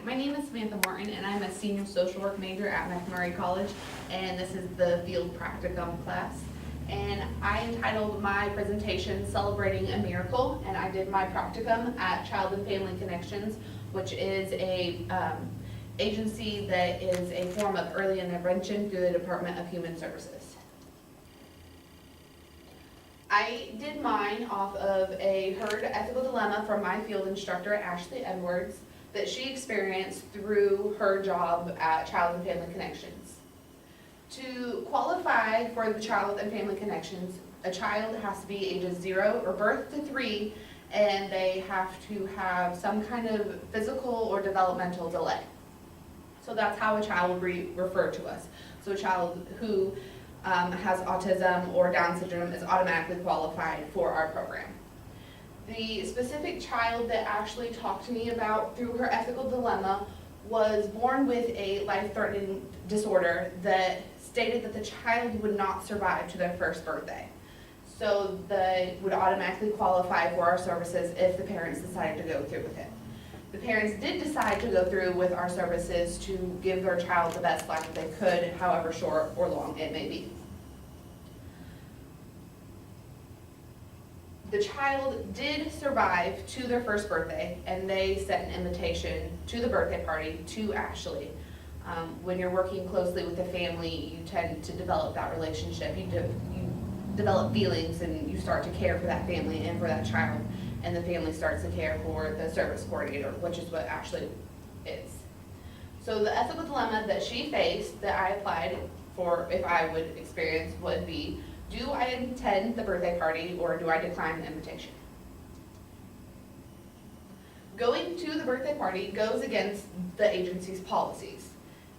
My name is Samantha Morton, and I'm a senior social work major at McMurray College, and this is the field practicum class. And I entitled my presentation Celebrating a Miracle, and I did my practicum at Child and Family Connections, which is a agency that is a form of early intervention through the Department of Human Services. I did mine off of a heard ethical dilemma from my field instructor, Ashley Edwards, that she experienced through her job at Child and Family Connections. To qualify for the Child and Family Connections, a child has to be ages 0 or birth to 3, and they have to have some kind of physical or developmental delay. So that's how a child will be referred to us. So a child who has autism or Down syndrome is automatically qualified for our program. The specific child that Ashley talked to me about through her ethical dilemma was born with a life-threatening disorder that stated that the child would not survive to their first birthday. So they would automatically qualify for our services if the parents decided to go through with it. The parents did decide to go through with our services to give their child the best life they could, however short or long it may be. The child did survive to their first birthday, and they sent an invitation to the birthday party to Ashley. When you're working closely with the family, you tend to develop that relationship. You develop feelings, and you start to care for that family and for that child, and the family starts to care for the service coordinator, which is what Ashley is. So the ethical dilemma that she faced that I applied for if I would experience would be, do I attend the birthday party or do I decline the invitation? Going to the birthday party goes against the agency's policies.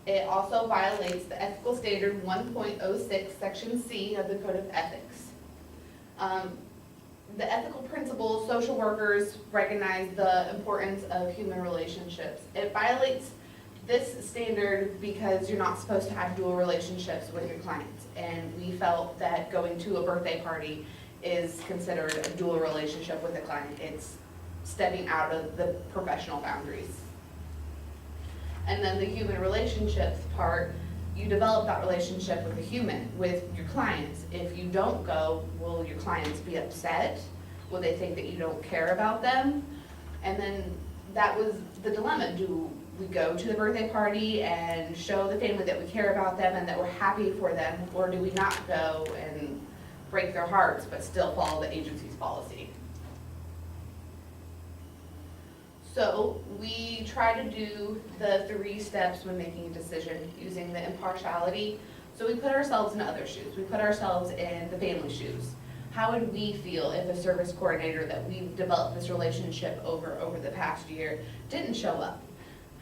It also violates the ethical standard 1.06 section C of the Code of Ethics. The ethical principles, social workers recognize the importance of human relationships. It violates this standard because you're not supposed to have dual relationships with your clients, and we felt that going to a birthday party is considered a dual relationship with a client. It's stepping out of the professional boundaries. And then the human relationships part, you develop that relationship with a human, with your clients. If you don't go, will your clients be upset? Will they think that you don't care about them? And then that was the dilemma. Do we go to the birthday party and show the family that we care about them and that we're happy for them, or do we not go and break their hearts but still follow the agency's policy? So we try to do the 3 steps when making a decision using the impartiality. So we put ourselves in other shoes. We put ourselves in the family shoes. How would we feel if a service coordinator that we've developed this relationship over the past year didn't show up?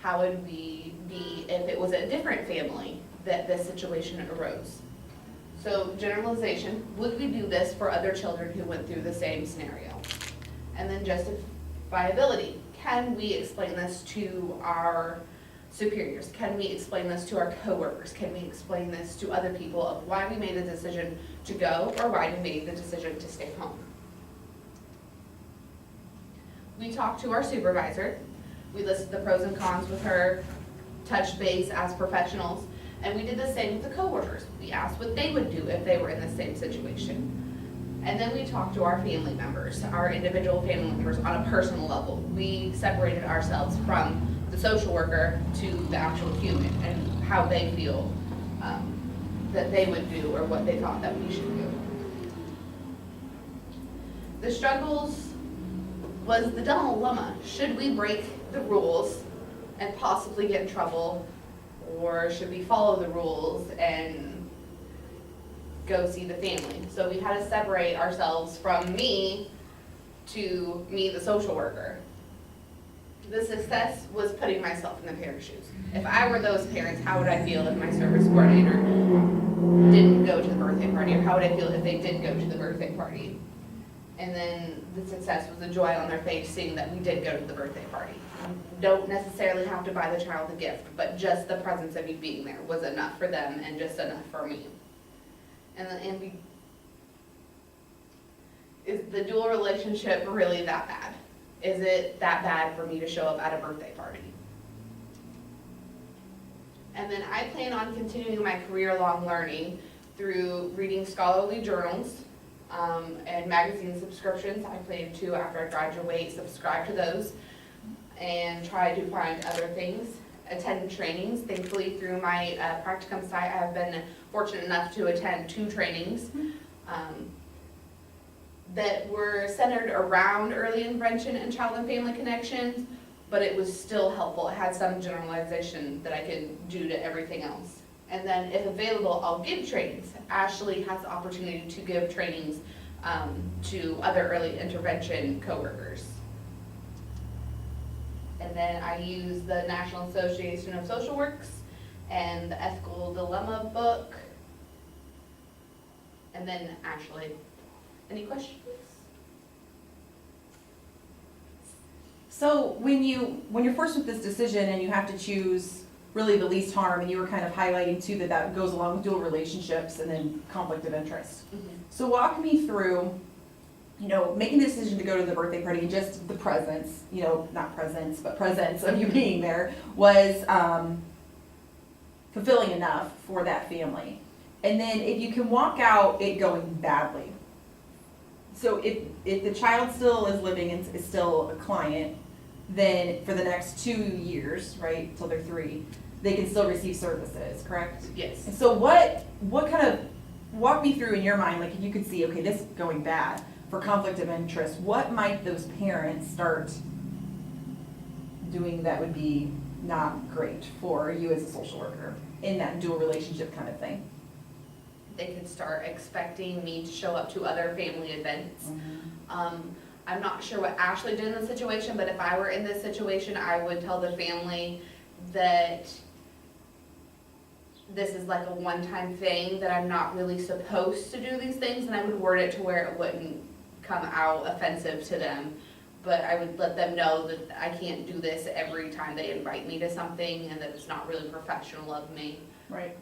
How would we be if it was a different family that this situation arose? So generalization, would we do this for other children who went through the same scenario? And then justifiability. Can we explain this to our superiors? Can we explain this to our coworkers? Can we explain this to other people of why we made the decision to go or why we made the decision to stay home? We talked to our supervisor. We listed the pros and cons with her, touched base as professionals, and we did the same with the coworkers. We asked what they would do if they were in the same situation. And then we talked to our family members, our individual family members on a personal level. We separated ourselves from the social worker to the actual human and how they feel that they would do or what they thought that we should do. The struggles was the dilemma. Should we break the rules and possibly get in trouble, or should we follow the rules and go see the family? So we had to separate ourselves from me to me, the social worker. The success was putting myself in the parents' shoes. If I were those parents, how would I feel if my service coordinator didn't go to the birthday party, or how would I feel if they did go to the birthday party? And then the success was the joy on their face seeing that we did go to the birthday party. You don't necessarily have to buy the child a gift, but just the presence of you being there was enough for them and just enough for me. And is the dual relationship really that bad? Is it that bad for me to show up at a birthday party? And then I plan on continuing my career-long learning through reading scholarly journals and magazine subscriptions. I plan to, after I graduate, subscribe to those and try to find other things. Attend trainings. Thankfully, through my practicum site, I have been fortunate enough to attend 2 trainings that were centered around early intervention and child and family connections, but it was still helpful. It had some generalization that I could do to everything else. And then if available, I'll give trainings. Ashley has the opportunity to give trainings to other early intervention coworkers. And then I use the National Association of Social Works and the Ethical Dilemma book. And then Ashley, any questions? So when you're forced with this decision and you have to choose really the least harm, and you were kind of highlighting too that goes along with dual relationships and then conflict of interest. Mm-hmm. So walk me through, making the decision to go to the birthday party, and just the presence, not presence, but presence of you being there was fulfilling enough for that family. And then if you can walk out it going badly. So if the child still is living and is still a client, then for the next 2 years, right, until they're 3, they can still receive services, correct? Yes. And so what kind of, walk me through in your mind, like if you could see, okay, this is going bad for conflict of interest, what might those parents start doing that would be not great for you as a social worker in that dual relationship kind of thing? They could start expecting me to show up to other family events. Mm-hmm. I'm not sure what Ashley did in the situation, but if I were in this situation, I would tell the family that this is like a one-time thing, that I'm not really supposed to do these things, and I would word it to where it wouldn't come out offensive to them. But I would let them know that I can't do this every time they invite me to something, and that it's not really professional of me. Right.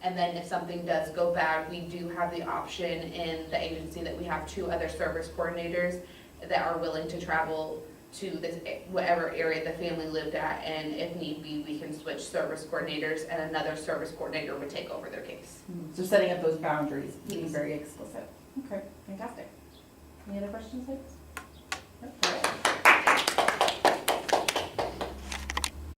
And then if something does go bad, we do have the option in the agency that we have 2 other service coordinators that are willing to travel to this whatever area the family lived at, and if need be, we can switch service coordinators, and another service coordinator would take over their case. So setting up those boundaries, being Yes. very explicit. Okay, fantastic. Any other questions, ladies? All right.